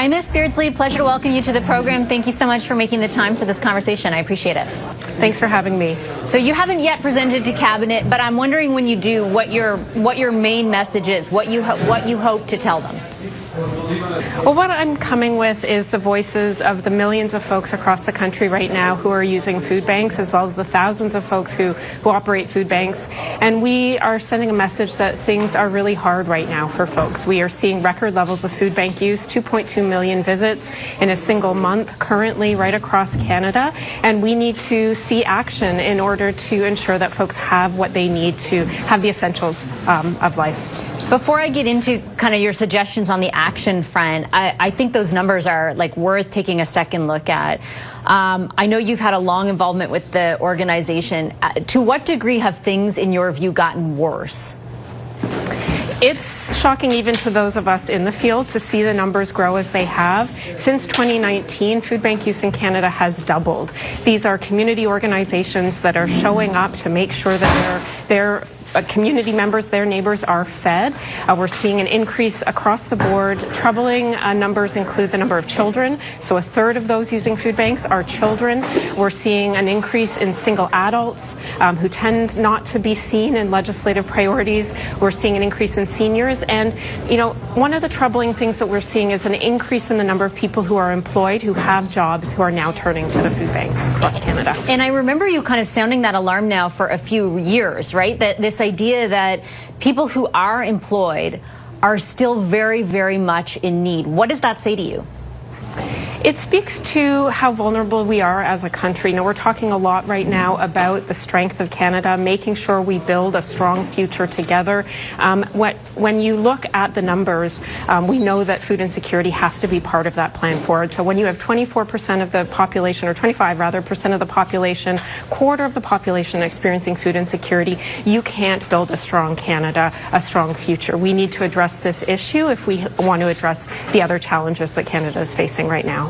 Hi, Ms. Beardsley. Pleasure to welcome you to the program. Thank you so much for making the time for this conversation. I appreciate it. Thanks for having me. So you haven't yet presented to Cabinet, but I'm wondering when you do, what your main message is, what you hope to tell them. Well, what I'm coming with is the voices of the millions of folks across the country right now who are using food banks, as well as the thousands of folks who operate food banks. And we are sending a message that things are really hard right now for folks. We are seeing record levels of food bank use, 2.2 million visits in a single month currently right across Canada. And we need to see action in order to ensure that folks have what they need to have the essentials of life. Before I get into kind of your suggestions on the action front, I think those numbers are worth taking a second look at. I know you've had a long involvement with the organization. To what degree have things, in your view, gotten worse? It's shocking even to those of us in the field to see the numbers grow as they have. Since 2019, food bank use in Canada has doubled. These are community organizations that are showing up to make sure that their community members, their neighbors, are fed. We're seeing an increase across the board. Troubling numbers include the number of children. So a third of those using food banks are children. We're seeing an increase in single adults who tend not to be seen in legislative priorities. We're seeing an increase in seniors. And, you know, one of the troubling things that we're seeing is an increase in the number of people who are employed, who have jobs, who are now turning to the food banks across Canada. And I remember you kind of sounding that alarm now for a few years, right? That this idea that people who are employed are still very, very much in need. What does that say to you? It speaks to how vulnerable we are as a country. Now, we're talking a lot right now about the strength of Canada, making sure we build a strong future together. When you look at the numbers, we know that food insecurity has to be part of that plan forward. So when you have 24% of the population, or 25 rather, percent of the population, quarter of the population experiencing food insecurity, you can't build a strong Canada, a strong future. We need to address this issue if we want to address the other challenges that Canada is facing right now.